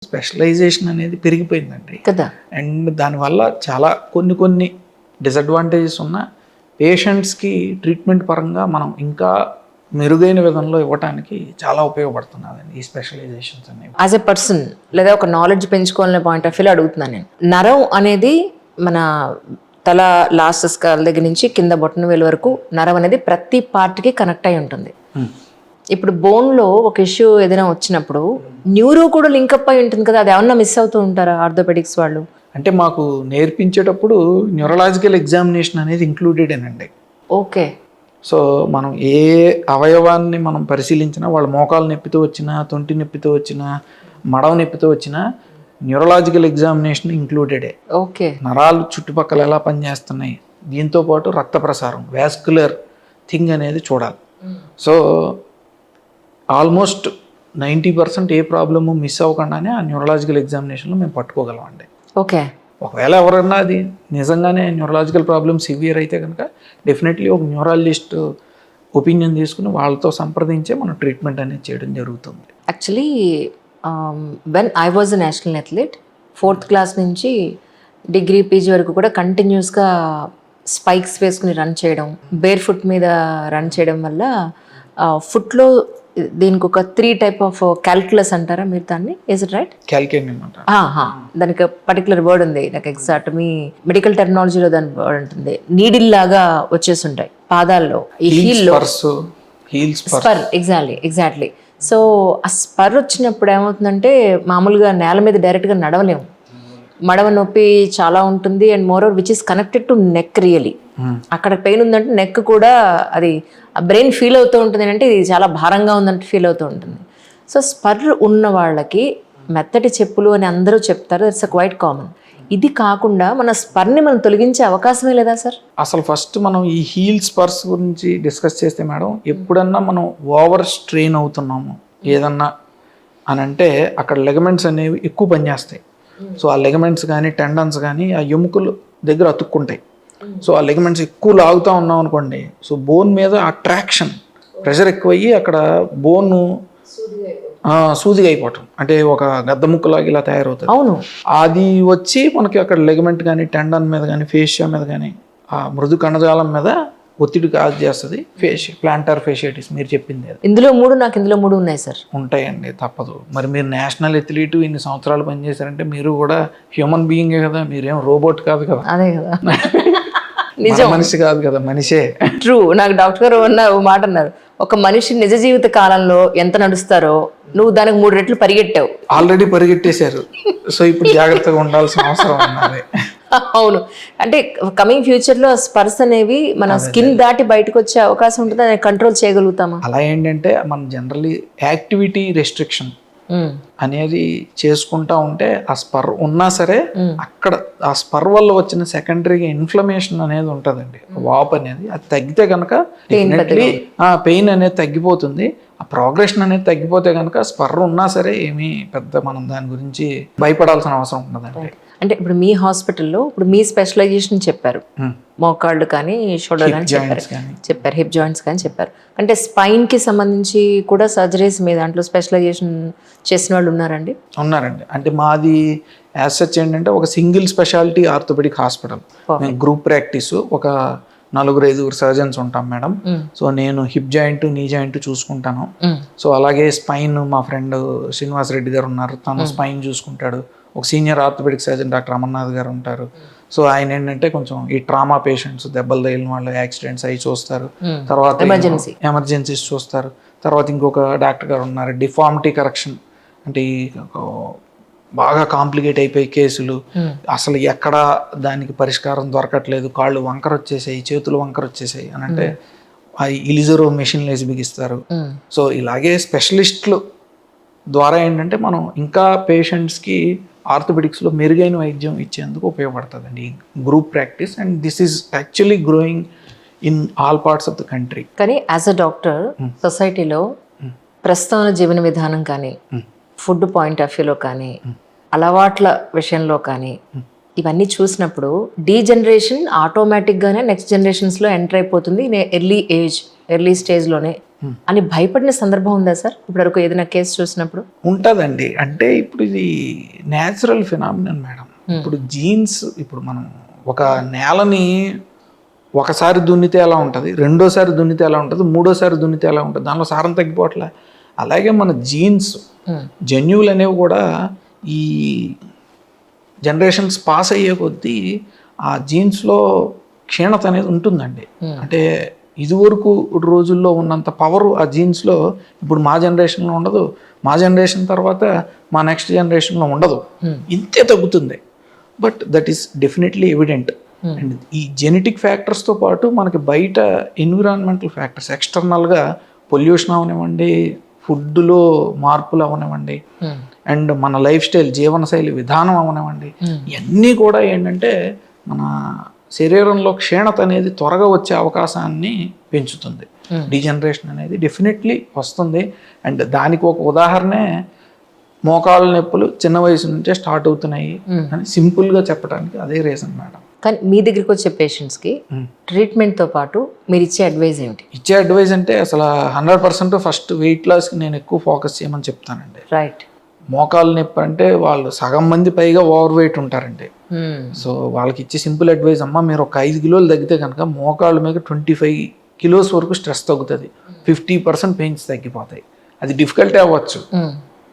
Specialisation అనేది పెరిగిపోయిందండి కదా. And దానివల్ల చాలా కొన్ని డిసడ్వాంటేజెస్ ఉన్న పేషెంట్స్కి ట్రీట్మెంట్ పరంగా మనం ఇంకా మెరుగైన విధంలో ఇవ్వడానికి చాలా ఉపయోగపడుతున్నదండి ఈ స్పెషలైజేషన్స్ అనేవి. యాజ్ ఎ పర్సన్ లేదా ఒక నాలెడ్జ్ పెంచుకోవాలనే పాయింట్ ఆఫ్ వ్యూలో అడుగుతున్నాను నేను. నరం అనేది మన తల లాస్ట్ స్కాల్ దగ్గర నుంచి కింద బొట్టన వేలు వరకు నరం అనేది ప్రతి పార్ట్కి కనెక్ట్ అయి ఉంటుంది. ఇప్పుడు బోన్లో ఒక ఇష్యూ ఏదైనా వచ్చినప్పుడు న్యూరో కూడా లింకప్ అయి ఉంటుంది కదా, అది ఏమన్నా మిస్ అవుతూ ఉంటారా ఆర్థోపెడిక్స్ వాళ్ళు? అంటే మాకు నేర్పించేటప్పుడు న్యూరలాజికల్ ఎగ్జామినేషన్ అనేది ఇంక్లూడెడ్ అండి. ఓకే. సో మనం ఏ అవయవాన్ని మనం పరిశీలించినా, వాళ్ళ మోకాలు నొప్పితో వచ్చినా, తొంటి నొప్పితో వచ్చినా, మడవ నొప్పితో వచ్చినా న్యూరలాజికల్ ఎగ్జామినేషన్ ఇంక్లూడెడే. ఓకే. నరాలు చుట్టుపక్కల ఎలా పనిచేస్తున్నాయి, దీంతో పాటు రక్త ప్రసారం, వాస్కులర్ థింగ్ అనేది చూడాలి. సో ఆల్మోస్ట్ 90% ఏ ప్రాబ్లము మిస్ అవ్వకుండానే ఆ న్యూరలాజికల్ ఎగ్జామినేషన్లో మేము పట్టుకోగలం అండి. ఓకే. ఒకవేళ ఎవరన్నా అది నిజంగానే న్యూరలాజికల్ ప్రాబ్లమ్ సివియర్ అయితే కనుక డెఫినెట్లీ ఒక న్యూరాలజిస్ట్ ఒపీనియన్ తీసుకుని వాళ్ళతో సంప్రదించే మనం ట్రీట్మెంట్ అనేది చేయడం జరుగుతుంది. Actually when I was a national athlete 4th class నుంచి డిగ్రీ పీజీ వరకు కూడా కంటిన్యూస్గా స్పైక్స్ వేసుకుని రన్ చేయడం, బేర్ ఫుట్ మీద రన్ చేయడం వల్ల ఫుట్లో దీనికి ఒక 3 టైప్ ఆఫ్ క్యాల్కులస్ అంటారా మీరు దాన్ని? Is it right? క్యాల్కేన్ అనమాట. దానికి పర్టికులర్ వర్డ్ ఉంది, నాకు ఎగ్జాక్ట్ మీ మెడికల్ టెర్మినాలజీలో దాని వర్డ్ ఉంటుంది. నీడిల్ లాగా వచ్చేసి ఉంటాయి పాదాల్లో, ఈ హీల్లో స్పర్. ఎగ్జాక్ట్లీ. సో ఆ స్పర్ వచ్చినప్పుడు ఏమవుతుందంటే మామూలుగా నేల మీద డైరెక్ట్గా నడవలేము, మడవ నొప్పి చాలా ఉంటుంది. And more over which is connected to neck. Really అక్కడ పెయిన్ ఉందంటే నెక్ కూడా అది బ్రెయిన్ ఫీల్ అవుతూ ఉంటుంది, అంటే ఇది చాలా భారంగా ఉందంటే ఫీల్ అవుతూ ఉంటుంది. సో స్పర్ ఉన్న వాళ్ళకి మెత్తటి చెప్పులు అని అందరూ చెప్తారు, దట్స్ అ క్వైట్ కామన్. ఇది కాకుండా మన స్పర్ని మనం తొలగించే అవకాశమే లేదా సార్? అసలు ఫస్ట్ మనం ఈ హీల్ స్పర్స్ గురించి డిస్కస్ చేస్తే మేడం, ఎప్పుడన్నా మనం ఓవర్ స్ట్రెయిన్ అవుతున్నాము ఏదన్నా అని అంటే అక్కడ లెగమెంట్స్ అనేవి ఎక్కువ పనిచేస్తాయి. సో ఆ లెగమెంట్స్ కానీ టెండన్స్ కానీ ఆ ఎముకలు దగ్గర అతుక్కుంటాయి. సో ఆ లెగమెంట్స్ ఎక్కువ లాగుతూ ఉన్నాం అనుకోండి, సో బోన్ మీద ఆ ట్రాక్షన్ ప్రెషర్ ఎక్కువయ్యి అక్కడ బోన్ సూదిగా అయిపోవటం, అంటే ఒక గద్ద ముక్కలాగా ఇలా తయారవుతుంది. అవును. అది వచ్చి మనకి అక్కడ లెగమెంట్ కానీ టెండన్ మీద కానీ ఫేషియా మీద కానీ ఆ మృదు కణజాలం మీద ఒత్తిడి కాజ్ చేస్తుంది. ప్లాంటార్ ఫేషియాటిస్ మీరు చెప్పింది. ఇందులో 3 ఉన్నాయి సార్. ఉంటాయండి, తప్పదు. మరి మీరు నేషనల్ అథ్లీట్ ఇన్ని సంవత్సరాలు పనిచేశారంటే మీరు కూడా హ్యూమన్ బీయింగే కదా, మీరేం రోబోట్ కాదు కదా. అదే కదా, నిజం. మనిషి కాదు కదా, మనిషే. ట్రూ. నాకు డాక్టర్ గారు ఓ మాట అన్నారు, ఒక మనిషి నిజ జీవిత కాలంలో ఎంత నడుస్తారో నువ్వు దానికి 3 రెట్లు పరిగెట్టావు. ఆల్రెడీ పరిగెట్టేశారు. సో ఇప్పుడు జాగ్రత్తగా ఉండాల్సిన అవసరం ఉన్నది. అవును. అంటే కమింగ్ ఫ్యూచర్ లో స్పర్శ అనేవి మన స్కిన్ దాటి బయటకు వచ్చే అవకాశం ఉంటుంది, దాన్ని కంట్రోల్ చేయగలుగుతామా? అలా ఏంటంటే మనం జనరల్లీ యాక్టివిటీ రెస్ట్రిక్షన్ అనేది చేసుకుంటా ఉంటే ఆ స్పర్ ఉన్నా సరే అక్కడ ఆ స్పర్ వల్ల వచ్చిన సెకండరీగా ఇన్ఫ్లమేషన్ అనేది ఉంటుందండి, వాపు అనేది. అది తగ్గితే కనుక పెయిన్ అనేది తగ్గిపోతుంది. ఆ ప్రోగ్రెషన్ అనేది తగ్గిపోతే కనుక స్పర్ ఉన్నా సరే ఏమీ పెద్ద మనం దాని గురించి భయపడాల్సిన అవసరం ఉండదండి. అంటే ఇప్పుడు మీ హాస్పిటల్లో ఇప్పుడు మీ స్పెషలైజేషన్ చెప్పారు, మోకాళ్ళు కానీ షోల్డర్ కానీ చెప్పారు, హిప్ జాయింట్స్ కానీ చెప్పారు. అంటే స్పైన్కి సంబంధించి కూడా సర్జరీస్ మీ దాంట్లో స్పెషలైజేషన్ చేసిన వాళ్ళు ఉన్నారండి? ఉన్నారండి. అంటే మాది యాజ్ సచ్ ఏంటంటే ఒక single specialty orthopedic hospital. Group practice ఒక 4-5 సర్జన్స్ ఉంటాం మేడం. సో నేను హిప్ జాయింట్, నీ జాయింట్ చూసుకుంటాను. సో అలాగే స్పైన్ మా ఫ్రెండ్ శ్రీనివాస్ రెడ్డి గారు ఉన్నారు, తను స్పైన్ చూసుకుంటాడు. ఒక senior orthopedic surgeon doctor Amarnath గారు ఉంటారు. సో ఆయన ఏంటంటే కొంచెం ఈ ట్రామా పేషెంట్స్, దెబ్బలు తగిలిన వాళ్ళు, యాక్సిడెంట్స్ అవి చూస్తారు. తర్వాత ఎమర్జెన్సీస్ చూస్తారు. తర్వాత ఇంకొక డాక్టర్ గారు ఉన్నారు డిఫార్మిటీ కరెక్షన్, అంటే బాగా కాంప్లికేట్ అయిపోయి కేసులు, అసలు ఎక్కడ దానికి పరిష్కారం దొరకట్లేదు, కాళ్ళు వంకర వచ్చేసాయి, చేతులు వంకర వచ్చేసాయి అని అంటే ఆ ఇలిజరో మెషిన్లు వేసి బిగిస్తారు. సో ఇలాగే స్పెషలిస్టులు ద్వారా ఏంటంటే మనం ఇంకా పేషెంట్స్కి ఆర్థోపెడిక్స్లో మెరుగైన వైద్యం ఇచ్చేందుకు ఉపయోగపడుతుందండి ఈ group practice. And this is actually growing in all parts of the country. కానీ యాజ్ అ డాక్టర్ సొసైటీలో ప్రస్తుత జీవన విధానం కానీ, ఫుడ్ పాయింట్ ఆఫ్ వ్యూలో కానీ, అలవాట్ల విషయంలో కానీ ఇవన్నీ చూసినప్పుడు డీజనరేషన్ ఆటోమేటిక్గానే నెక్స్ట్ జనరేషన్స్లో ఎంటర్ అయిపోతుంది ఎర్లీ స్టేజ్లోనే. అని భయపడిన సందర్భం ఉందా సార్ ఇప్పటివరకు ఏదైనా కేసు చూసినప్పుడు? ఉంటుందండి. అంటే ఇప్పుడు ఇది న్యాచురల్ ఫినామినన్ మేడం. ఇప్పుడు జీన్స్, ఇప్పుడు మనం ఒక నేలని ఒకసారి దున్నితే ఎలా ఉంటుంది, రెండోసారి దున్నితే ఎలా ఉంటుంది, మూడోసారి దున్నితే ఎలా ఉంటుంది, దానిలో సారం తగ్గిపోవట్లే. అలాగే మన జీన్స్ జన్యువులు అనేవి కూడా ఈ జనరేషన్స్ పాస్ అయ్యే కొద్దీ ఆ జీన్స్లో క్షీణత అనేది ఉంటుందండి. అంటే ఇదివరకు రోజుల్లో ఉన్నంత పవర్ ఆ జీన్స్లో ఇప్పుడు మా జనరేషన్లో ఉండదు, మా జనరేషన్ తర్వాత మా నెక్స్ట్ జనరేషన్లో ఉండదు, ఇంతే తగ్గుతుంది. But that is definitely evident. And ఈ జెనెటిక్ ఫ్యాక్టర్స్తో పాటు మనకి బయట ఎన్విరాన్మెంటల్ ఫ్యాక్టర్స్, ఎక్స్టర్నల్గా పొల్యూషన్ అవనివ్వండి, ఫుడ్లో మార్పులు అవనివ్వండి, అండ్ మన లైఫ్ స్టైల్, జీవనశైలి విధానం అవనివ్వండి, ఇవన్నీ కూడా ఏంటంటే మన శరీరంలో క్షీణత అనేది త్వరగా వచ్చే అవకాశాన్ని పెంచుతుంది. డీజనరేషన్ అనేది డెఫినెట్లీ వస్తుంది. అండ్ దానికి ఒక ఉదాహరణే మోకాళ్ళ నొప్పులు చిన్న వయసు నుంచే స్టార్ట్ అవుతున్నాయి అని సింపుల్గా చెప్పడానికి అదే రీజన్ మేడం. కానీ మీ దగ్గరికి వచ్చే పేషెంట్స్కి ట్రీట్మెంట్తో పాటు మీరు ఇచ్చే అడ్వైజ్ ఏంటి? ఇచ్చే అడ్వైజ్ అంటే అసలు 100% ఫస్ట్ వెయిట్ లాస్కి నేను ఎక్కువ ఫోకస్ చేయమని చెప్తానండి. రైట్. మోకాళ్ళ నొప్పి అంటే వాళ్ళు సగం మంది పైగా ఓవర్ వెయిట్ ఉంటారండి. సో వాళ్ళకి ఇచ్చే సింపుల్ అడ్వైజ్, అమ్మ మీరు ఒక 5 కిలోలు తగ్గితే కనుక మోకాళ్ళ మీద 25 కిలోస్ వరకు స్ట్రెస్ తగ్గుతుంది, 50% పెయిన్స్ తగ్గిపోతాయి. అది డిఫికల్టీ అవ్వచ్చు,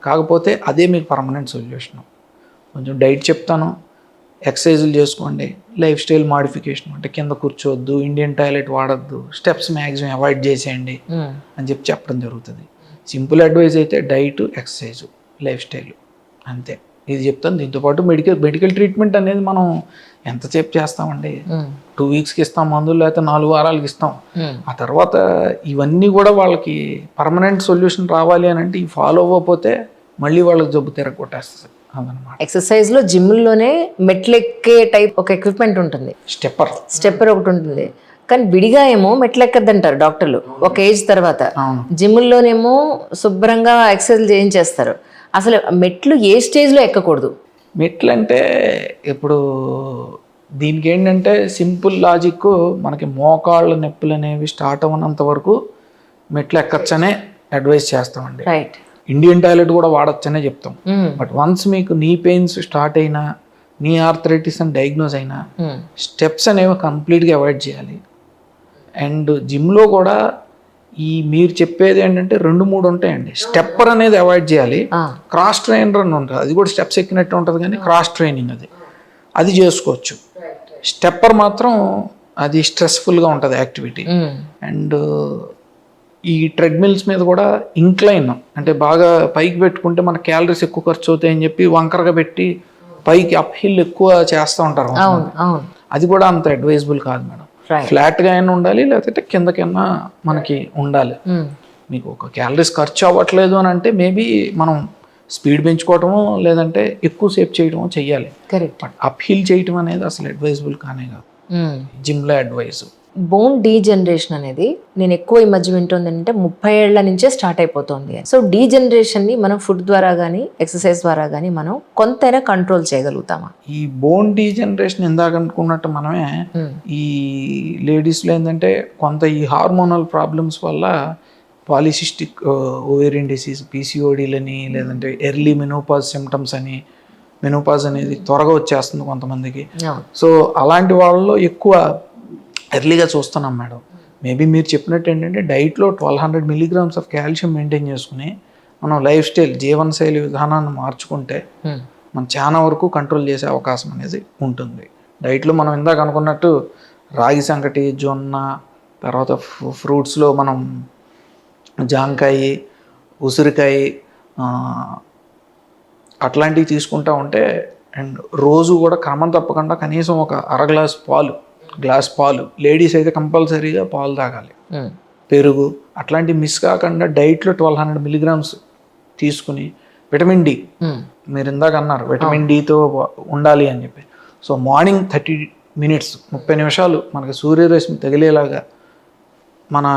కాకపోతే అదే మీకు పర్మనెంట్ సొల్యూషన్. కొంచెం డైట్ చెప్తాను, ఎక్సర్సైజులు చేసుకోండి, లైఫ్ స్టైల్ మాడిఫికేషన్ అంటే కింద కూర్చోవద్దు, ఇండియన్ టాయిలెట్ వాడద్దు, స్టెప్స్ మ్యాక్సిమం అవాయిడ్ చేసేయండి అని చెప్పడం జరుగుతుంది. సింపుల్ అడ్వైజ్ అయితే డైట్, ఎక్సర్సైజ్, లైఫ్ స్టైల్, అంతే. ఇది చెప్తాను. దీంతోపాటు మెడికల్ ట్రీట్మెంట్ అనేది మనం ఎంతసేపు చేస్తామండి, 2 వీక్స్కి ఇస్తాం మందులు, లేకపోతే 4 వారాలకి ఇస్తాం. ఆ తర్వాత ఇవన్నీ కూడా వాళ్ళకి పర్మనెంట్ సొల్యూషన్ రావాలి అని అంటే ఈ ఫాలో అవ్వకపోతే మళ్ళీ వాళ్ళకి జబ్బు తిరగొట్టేస్తుంది అదనమాట. ఎక్సర్సైజ్లో జిమ్లోనే మెట్లెక్కే టైప్ ఒక ఎక్విప్మెంట్ ఉంటుంది, స్టెప్పర్ ఒకటి ఉంటుంది. కానీ విడిగా ఏమో మెట్లెక్కద్దంటారు డాక్టర్లు ఒక ఏజ్ తర్వాత. జిమ్లోనేమో శుభ్రంగా ఎక్సర్సైజ్ చేయించేస్తారు. అసలు మెట్లు ఏ స్టేజ్లో ఎక్కకూడదు? మెట్లు అంటే ఇప్పుడు దీనికి ఏంటంటే సింపుల్ లాజిక్, మనకి మోకాళ్ళ నొప్పులు అనేవి స్టార్ట్ అవ్వనంత వరకు మెట్లు ఎక్కచ్చనే అడ్వైస్ చేస్తామండి. రైట్. ఇండియన్ టాయిలెట్ కూడా వాడచ్చనే చెప్తాం. బట్ వన్స్ మీకు నీ పెయిన్స్ స్టార్ట్ అయినా, నీ ఆర్థరైటిస్ అని డయాగ్నోజ్ అయినా, స్టెప్స్ అనేవి కంప్లీట్గా అవాయిడ్ చేయాలి. అండ్ జిమ్లో కూడా ఈ మీరు చెప్పేది ఏంటంటే 2-3 ఉంటాయండి. స్టెప్పర్ అనేది అవాయిడ్ చేయాలి, క్రాస్ ట్రైనర్ అని ఉంటుంది, అది కూడా స్టెప్స్ ఎక్కినట్టు ఉంటుంది కానీ క్రాస్ ట్రైనింగ్ అది చేసుకోవచ్చు. స్టెప్పర్ మాత్రం అది స్ట్రెస్ఫుల్గా ఉంటుంది యాక్టివిటీ. అండ్ ఈ ట్రెడ్మిల్స్ మీద కూడా ఇంక్లైన్ అంటే బాగా పైకి పెట్టుకుంటే మన క్యాలరీస్ ఎక్కువ ఖర్చు అవుతాయని చెప్పి వంకరగా పెట్టి పైకి అప్ హిల్ ఎక్కువ చేస్తూ ఉంటారు. అది కూడా అంత అడ్వైజబుల్ కాదు మేడం. ఫ్లాట్గా అయినా ఉండాలి, లేకపోతే కిందకైనా మనకి ఉండాలి. మీకు ఒక క్యాలరీస్ ఖర్చు అవ్వట్లేదు అని అంటే మేబీ మనం స్పీడ్ పెంచుకోవటమో లేదంటే ఎక్కువ సేపు చేయటమో చెయ్యాలి. బట్ అప్ హిల్ చేయటం అనేది అసలు అడ్వైజబుల్ కానే కాదు జిమ్లో అడ్వైజ్. బోన్ డీజనరేషన్ అనేది నేను ఎక్కువ ఈ మధ్య వింటుంది అంటే 30 ఏళ్ల నుంచే స్టార్ట్ అయిపోతుంది. సో డీజనరేషన్ని మనం ఫుడ్ ద్వారా కానీ ఎక్సర్సైజ్ ద్వారా కానీ మనం కొంతైనా కంట్రోల్ చేయగలుగుతామా? ఈ బోన్ డీజనరేషన్ ఇందాక అనుకున్నట్టు మనమే ఈ లేడీస్లో ఏంటంటే కొంత ఈ హార్మోనల్ ప్రాబ్లమ్స్ వల్ల పాలిసిస్టిక్ ఓవేరియన్ డిసీజ్, పీసీఓడీలని, లేదంటే ఎర్లీ మెనోపాజ్ సిమ్టమ్స్ అని, మెనోపాజ్ అనేది త్వరగా వచ్చేస్తుంది కొంతమందికి. సో అలాంటి వాళ్ళలో ఎక్కువ ఎర్లీగా చూస్తున్నాం మేడం. మేబీ మీరు చెప్పినట్టు ఏంటంటే డైట్లో 1200 milligrams ఆఫ్ కాల్షియం మెయింటైన్ చేసుకుని మనం లైఫ్ స్టైల్, జీవనశైలి విధానాన్ని మార్చుకుంటే మనం చాలా వరకు కంట్రోల్ చేసే అవకాశం అనేది ఉంటుంది. డైట్లో మనం ఇందాక అనుకున్నట్టు రాగి సంకటి, జొన్న, తర్వాత ఫ్రూట్స్లో మనం జాంకాయ, ఉసిరికాయ అట్లాంటివి తీసుకుంటా ఉంటే, అండ్ రోజు కూడా క్రమం తప్పకుండా కనీసం ఒక గ్లాస్ పాలు లేడీస్ అయితే కంపల్సరీగా పాలు తాగాలి, పెరుగు అట్లాంటివి మిస్ కాకుండా డైట్లో 1200 milligrams తీసుకుని విటమిన్ డి, మీరు ఇందాక అన్నారు విటమిన్ డితో ఉండాలి అని చెప్పి. సో మార్నింగ్ 30 minutes 30 నిమిషాలు మనకి సూర్యరశ్మి తగిలేలాగా మన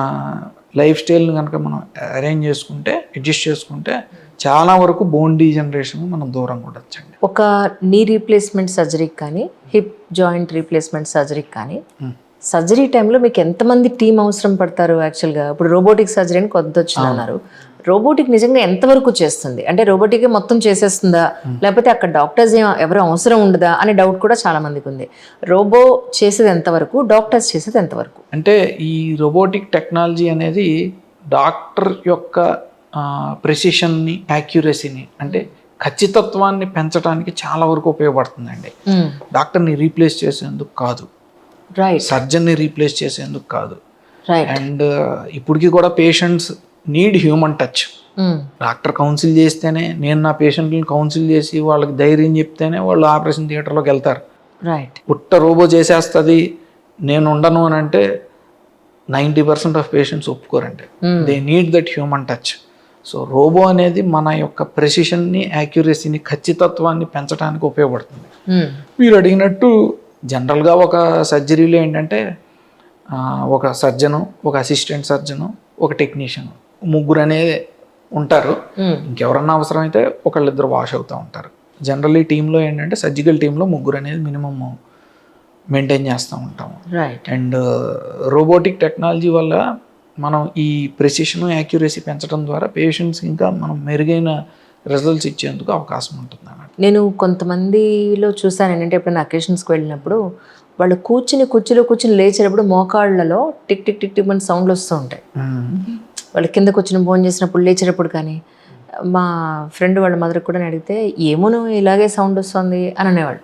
లైఫ్ స్టైల్ని కనుక మనం అరేంజ్ చేసుకుంటే, అడ్జస్ట్ చేసుకుంటే చాలా వరకు బోన్ డీజనరేషన్ మనం దూరంగా ఉండొచ్చండి. ఒక నీ రీప్లేస్మెంట్ సర్జరీకి కానీ, హిప్ జాయింట్ రీప్లేస్మెంట్ సర్జరీకి కానీ సర్జరీ టైంలో మీకు ఎంతమంది టీం అవసరం పడతారు యాక్చువల్గా? ఇప్పుడు రోబోటిక్ సర్జరీ అని కొత్త వచ్చింది అన్నారు. రోబోటిక్ నిజంగా ఎంతవరకు చేస్తుంది? అంటే రోబోటిక్ మొత్తం చేసేస్తుందా, లేకపోతే అక్కడ డాక్టర్స్ ఎవరు అవసరం ఉండదా అనే డౌట్ కూడా చాలా మందికి ఉంది. రోబో చేసేది ఎంతవరకు, డాక్టర్స్ చేసేది ఎంతవరకు? అంటే ఈ రోబోటిక్ టెక్నాలజీ అనేది డాక్టర్ యొక్క ప్రెసిషన్ని, యాక్యురసీని, అంటే ఖచ్చితత్వాన్ని పెంచడానికి చాలా వరకు ఉపయోగపడుతుందండి. డాక్టర్ని రీప్లేస్ చేసేందుకు కాదు, రైట్, సర్జన్ని రీప్లేస్ చేసేందుకు కాదు. రైట్. అండ్ ఇప్పటికీ కూడా patients need human touch. Doctor council చేస్తేనే, నేను నా పేషెంట్ని కౌన్సిల్ చేసి వాళ్ళకి ధైర్యం చెప్తేనే వాళ్ళు ఆపరేషన్ థియేటర్లోకి వెళ్తారు. రైట్. పుట్ట రోబో చేసేస్తుంది నేను ఉండను అని అంటే 90% ఆఫ్ పేషెంట్స్ ఒప్పుకోరండి. They need that human touch. So robot అనేది మన యొక్క ప్రెసిషన్ని, యాక్యురసీని, ఖచ్చితత్వాన్ని పెంచడానికి ఉపయోగపడుతుంది. మీరు అడిగినట్టు జనరల్గా ఒక సర్జరీలో ఏంటంటే ఒక సర్జను, ఒక అసిస్టెంట్ సర్జను, ఒక టెక్నీషియన్, ముగ్గురు అనేది ఉంటారు. ఇంకెవరన్నా అవసరమైతే ఒకళ్ళిద్దరు వాష్ అవుతూ ఉంటారు. జనరల్లీ టీంలో ఏంటంటే సర్జికల్ టీంలో ముగ్గురు అనేది మినిమమ్ మెయింటైన్ చేస్తూ ఉంటాము. రైట్. అండ్ రోబోటిక్ టెక్నాలజీ వల్ల మనం ఈ ప్రెసిషన్, యాక్యురసీ పెంచడం ద్వారా పేషెంట్స్కి ఇంకా మనం మెరుగైన రిజల్ట్స్ ఇచ్చేందుకు అవకాశం ఉంటుంది అన్నమాట. నేను కొంతమందిలో చూసాను ఏంటంటే, ఎప్పుడైనా అకేషన్స్కి వెళ్ళినప్పుడు వాళ్ళు కుర్చీలో కూర్చుని లేచేటప్పుడు మోకాళ్ళలో టిక్ టిక్ టిక్ టిక్ మన సౌండ్లు వస్తూ ఉంటాయి. వాళ్ళు కింద కూర్చుని భోజనం చేసినప్పుడు, లేచేటప్పుడు. కానీ మా ఫ్రెండ్ వాళ్ళ మదర్ కూడా అడిగితే ఏమోను ఇలాగే సౌండ్ వస్తుంది అని అనేవాళ్ళు.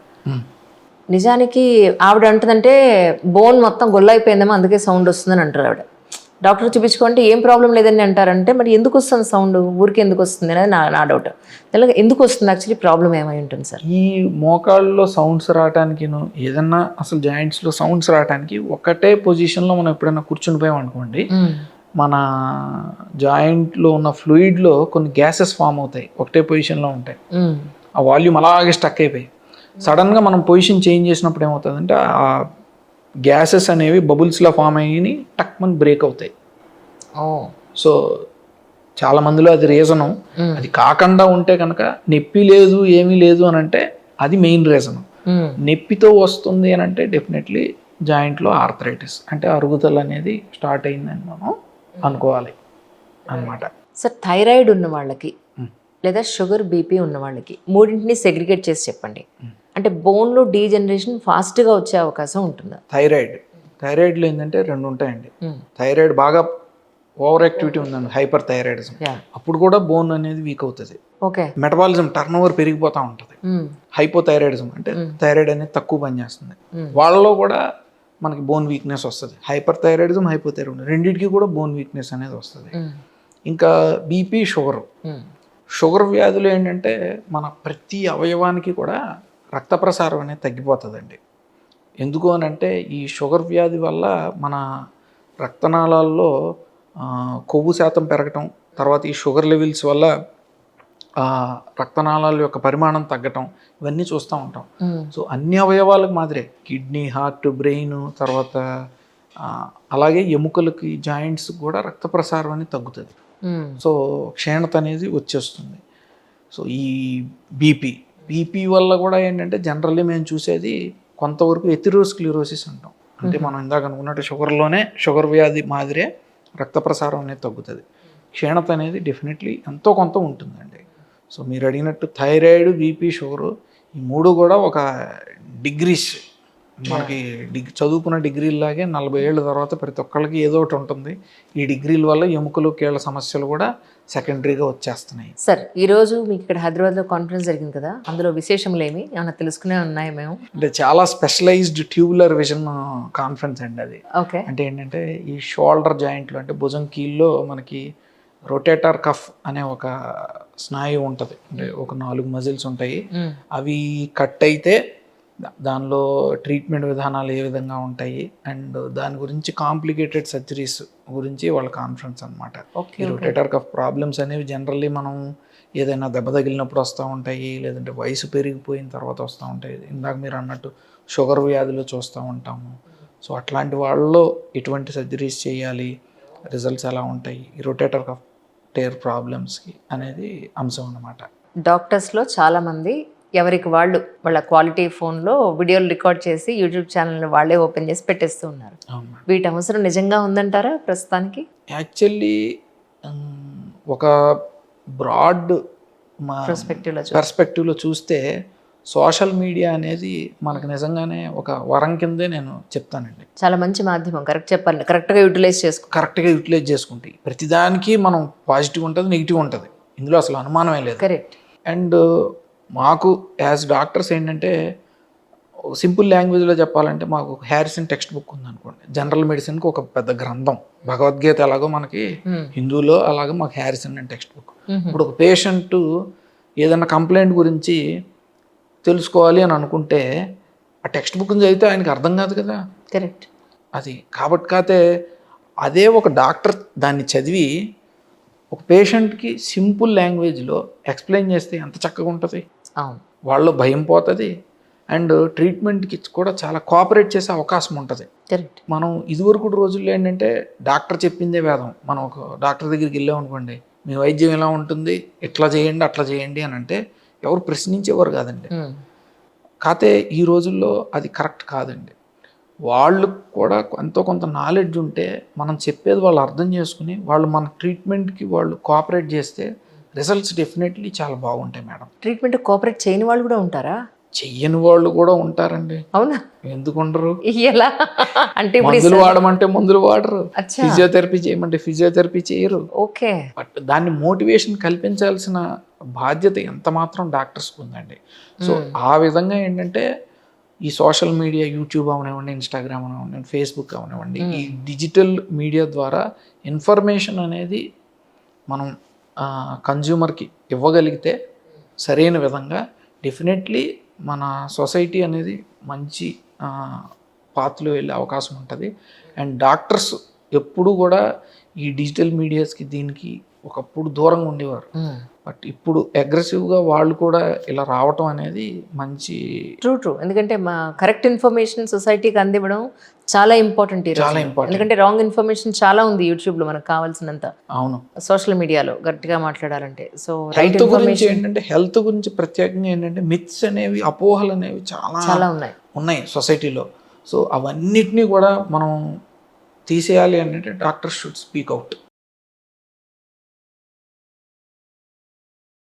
నిజానికి ఆవిడ అంటుందంటే బోన్ మొత్తం గొల్లైపోయిందేమో అందుకే సౌండ్ వస్తుందని అంటారు ఆవిడ. డాక్టర్ చూపించుకుంటే ఏం ప్రాబ్లం లేదని అంటారంటే, మరి ఎందుకు వస్తుంది సౌండ్, ఊరికి ఎందుకు వస్తుంది అనేది నా డౌట్. అలాగే ఎందుకు వస్తుంది, యాక్చువల్లీ ప్రాబ్లం ఏమై ఉంటుంది సార్? ఈ మోకాళ్ళలో సౌండ్స్ రావడానికి, ఏదన్నా అసలు జాయింట్స్లో సౌండ్స్ రావడానికి ఒకటే పొజిషన్లో మనం ఎప్పుడైనా కూర్చుని పోయాం అనుకోండి, మన జాయింట్లో ఉన్న ఫ్లూయిడ్లో కొన్ని గ్యాసెస్ ఫామ్ అవుతాయి, ఒకటే పొజిషన్లో ఉంటాయి. ఆ వాల్యూమ్ అలాగే స్టక్ అయిపోయి సడన్గా మనం పొజిషన్ చేంజ్ చేసినప్పుడు ఏమవుతుందంటే ఆ గ్యాసెస్ అనేవి బబుల్స్లో ఫామ్ అయ్యి టక్మన్ బ్రేక్ అవుతాయి. సో చాలా మందిలో అది రీజను. అది కాకుండా ఉంటే కనుక నొప్పి లేదు, ఏమీ లేదు అని అంటే అది మెయిన్ రీజను. నొప్పితో వస్తుంది అని అంటే డెఫినెట్లీ జాయింట్లో ఆర్థరైటిస్, అంటే అరుగుదల అనేది స్టార్ట్ అయిందని మనం అనుకోవాలి అన్నమాట. సార్, థైరాయిడ్ ఉన్న వాళ్ళకి లేదా షుగర్, బీపీ ఉన్న వాళ్ళకి మూడింటిని సెగ్రిగేట్ చేసి చెప్పండి. అంటే బోన్లో డీజనరేషన్ ఫాస్ట్గా వచ్చే అవకాశం ఉంటుందా? థైరాయిడ్లో ఏంటంటే రెండు ఉంటాయండి. థైరాయిడ్ బాగా ఓవర్ యాక్టివిటీ ఉందండి, హైపర్ థైరాయిడిజం, అప్పుడు కూడా బోన్ అనేది వీక్ అవుతుంది. ఓకే. మెటబాలిజం, టర్న్ ఓవర్ పెరిగిపోతూ ఉంటుంది. హైపోథైరాయిడిజం అంటే థైరాయిడ్ అనేది తక్కువ పనిచేస్తుంది, వాళ్ళలో కూడా మనకి బోన్ వీక్నెస్ వస్తుంది. హైపర్ థైరాయిడిజం, హైపోథైరాయిడిజం రెండింటికి కూడా బోన్ వీక్నెస్ అనేది వస్తుంది. ఇంకా బీపీ, షుగర్ వ్యాధులు ఏంటంటే మన ప్రతి అవయవానికి కూడా రక్త ప్రసారం అనేది తగ్గిపోతుందండి. ఎందుకు అని అంటే ఈ షుగర్ వ్యాధి వల్ల మన రక్తనాళాల్లో కొవ్వు శాతం పెరగటం, తర్వాత ఈ షుగర్ లెవెల్స్ వల్ల రక్తనాళాల యొక్క పరిమాణం తగ్గటం, ఇవన్నీ చూస్తూ ఉంటాం. సో అన్ని అవయవాలకు మాదిరే కిడ్నీ, హార్ట్, బ్రెయిన్, తర్వాత అలాగే ఎముకలకి, జాయింట్స్ కూడా రక్త ప్రసారం అనేది తగ్గుతుంది. సో క్షీణత అనేది వచ్చేస్తుంది. సో ఈ బీపీ వల్ల కూడా ఏంటంటే జనరల్లీ మేము చూసేది కొంతవరకు ఎథెరోస్క్లెరోసిస్ అంటాం. అంటే మనం ఇందాక అనుకున్నట్టు షుగర్ వ్యాధి మాదిరే రక్త ప్రసారం అనేది తగ్గుతుంది. క్షీణత అనేది డెఫినెట్లీ ఎంతో కొంత ఉంటుందండి. సో మీరు అడిగినట్టు థైరాయిడ్, బీపీ, షుగరు ఈ మూడు కూడా ఒక డిగ్రీస్, మనకి చదువుకున్న డిగ్రీలాగే 40 ఏళ్ళ తర్వాత ప్రతి ఒక్కళ్ళకి ఏదో ఒకటి ఉంటుంది. ఈ డిగ్రీల వల్ల ఎముకలు, కీళ్ళ సమస్యలు కూడా సెకండరీగా వచ్చేస్తున్నాయి. సార్, ఈరోజు మీకు ఇక్కడ హైదరాబాద్లో కాన్ఫరెన్స్ జరిగింది కదా, అందులో విశేషములు ఏమైనా తెలుసుకునే ఉన్నాయి మేము? అంటే చాలా స్పెషలైజ్డ్ ట్యూబులర్ విజన్ కాన్ఫరెన్స్ అండి అది. ఓకే. అంటే ఏంటంటే ఈ షోల్డర్ జాయింట్లో, అంటే భుజం కీల్లో మనకి రొటేటర్ కఫ్ అనే ఒక స్నాయువు ఉంటుంది. అంటే ఒక 4 మజిల్స్ ఉంటాయి. అవి కట్ అయితే దానిలో ట్రీట్మెంట్ విధానాలు ఏ విధంగా ఉంటాయి, అండ్ దాని గురించి కాంప్లికేటెడ్ సర్జరీస్ గురించి వాళ్ళ కాన్ఫరెన్స్ అనమాట. ఈ రొటేటర్ కఫ్ ప్రాబ్లమ్స్ అనేవి జనరల్లీ మనం ఏదైనా దెబ్బ తగిలినప్పుడు వస్తూ ఉంటాయి, లేదంటే వయసు పెరిగిపోయిన తర్వాత వస్తూ ఉంటాయి. ఇందాక మీరు అన్నట్టు షుగర్ వ్యాధులు చూస్తూ ఉంటాము. సో అట్లాంటి వాళ్ళలో ఎటువంటి సర్జరీస్ చేయాలి, రిజల్ట్స్ ఎలా ఉంటాయి, ఈ రొటేటర్ కఫ్ టేర్ ప్రాబ్లమ్స్కి అనేది అంశం అన్నమాట. డాక్టర్స్లో చాలామంది ఎవరికి వాళ్ళు వాళ్ళ క్వాలిటీ ఫోన్లో వీడియోలు రికార్డ్ చేసి యూట్యూబ్ ఛానల్ వాళ్ళే ఓపెన్ చేసి పెట్టేస్తూ ఉన్నారు. అవును మేడం. వీటి అవసరం నిజంగా ఉందంటారా ప్రస్తుతానికి? యాక్చువల్లీ ఒక బ్రాడ్ మా పర్స్పెక్టివ్లో చూస్తే సోషల్ మీడియా అనేది మనకు నిజంగానే ఒక వరం కిందే నేను చెప్తానండి. చాలా మంచి మాధ్యమం, కరెక్ట్ చెప్పాలి, కరెక్ట్గా యూటిలైజ్ చేసుకుంటే ప్రతిదానికి మనం పాజిటివ్ ఉంటుంది, నెగిటివ్ ఉంటుంది, ఇందులో అసలు అనుమానమే లేదు. కరెక్ట్. అండ్ మాకు యాజ్ డాక్టర్స్ ఏంటంటే సింపుల్ లాంగ్వేజ్లో చెప్పాలంటే మాకు హ్యారిసన్ టెక్స్ట్ బుక్ ఉందనుకోండి, జనరల్ మెడిసిన్కి ఒక పెద్ద గ్రంథం. భగవద్గీత ఎలాగో మనకి హిందూలో అలాగో మాకు హ్యారిసన్ అండ్ టెక్స్ట్ బుక్. ఇప్పుడు ఒక పేషెంట్ ఏదైనా కంప్లైంట్ గురించి తెలుసుకోవాలి అని అనుకుంటే ఆ టెక్స్ట్ బుక్ని చదివితే ఆయనకి అర్థం కాదు కదా. కరెక్ట్. అది కాబట్టి అదే ఒక డాక్టర్ దాన్ని చదివి ఒక పేషెంట్కి సింపుల్ లాంగ్వేజ్లో ఎక్స్ప్లెయిన్ చేస్తే ఎంత చక్కగా ఉంటుంది. వాళ్ళు భయం పోతుంది అండ్ ట్రీట్మెంట్కి కూడా చాలా కోఆపరేట్ చేసే అవకాశం ఉంటుంది. కరెక్ట్. మనం ఇదివరకు రోజుల్లో ఏంటంటే డాక్టర్ చెప్పిందే వేదం. మనం ఒక డాక్టర్ దగ్గరికి వెళ్ళామనుకోండి, మీ వైద్యం ఎలా ఉంటుంది, ఇట్లా చేయండి అట్లా చేయండి అని అంటే ఎవరు ప్రశ్నించేవారు కాదండి. కాకపోతే ఈ రోజుల్లో అది కరెక్ట్ కాదండి. వాళ్ళు కూడా ఎంతో కొంత నాలెడ్జ్ ఉంటే మనం చెప్పేది వాళ్ళు అర్థం చేసుకుని వాళ్ళు మన ట్రీట్మెంట్కి వాళ్ళు కోఆపరేట్ చేస్తే రిజల్ట్స్ డెఫినెట్లీ చాలా బాగుంటాయి మేడం. ట్రీట్మెంట్ కోఆపరేట్ చేయని వాళ్ళు కూడా ఉంటారా? చెయ్యని వాళ్ళు కూడా ఉంటారండి. అవునా? ఎందుకు ఉండరు? ఎలా అంటే మందులు వాడమంటే మందులు వాడరు, ఫిజియోథెరపీ చేయమంటే ఫిజియోథెరపీ చేయరు. ఓకే. బట్ దాన్ని మోటివేషన్ కల్పించాల్సిన బాధ్యత ఎంత మాత్రం డాక్టర్స్కి ఉందండి. సో ఆ విధంగా ఏంటంటే ఈ సోషల్ మీడియా, యూట్యూబ్ అవనివ్వండి, ఇన్స్టాగ్రామ్ అవనివ్వండి, ఫేస్బుక్ అవనివ్వండి, ఈ డిజిటల్ మీడియా ద్వారా ఇన్ఫర్మేషన్ అనేది మనం కన్జ్యూమర్కి ఇవ్వగలిగితే సరైన విధంగా డెఫినెట్లీ మన సొసైటీ అనేది మంచి పాత్రలో వెళ్ళే అవకాశం ఉంటుంది. అండ్ డాక్టర్స్ ఎప్పుడు కూడా ఈ డిజిటల్ మీడియాస్కి దీనికి ఒకప్పుడు దూరంగా ఉండేవారు. బట్ ఇప్పుడు అగ్రెసివ్గా వాళ్ళు కూడా ఇలా రావటం అనేది మంచి ట్రూ. ఎందుకంటే మా కరెక్ట్ ఇన్ఫర్మేషన్ సొసైటీకి అందివ్వడం చాలా ఇంపార్టెంట్. ఎందుకంటే రాంగ్ ఇన్ఫర్మేషన్ చాలా ఉంది యూట్యూబ్లో మనకు కావాల్సినంత. అవును. సోషల్ మీడియాలో గట్టిగా మాట్లాడాలంటే. సో రైట్ గురించి ఏంటంటే హెల్త్ గురించి ప్రత్యేకంగా ఏంటంటే మిత్స్ అనేవి, అపోహలు అనేవి చాలా ఉన్నాయి సొసైటీలో. సో అవన్నిటినీ కూడా మనం తీసేయాలి అంటే డాక్టర్ షుడ్ స్పీక్ అవుట్.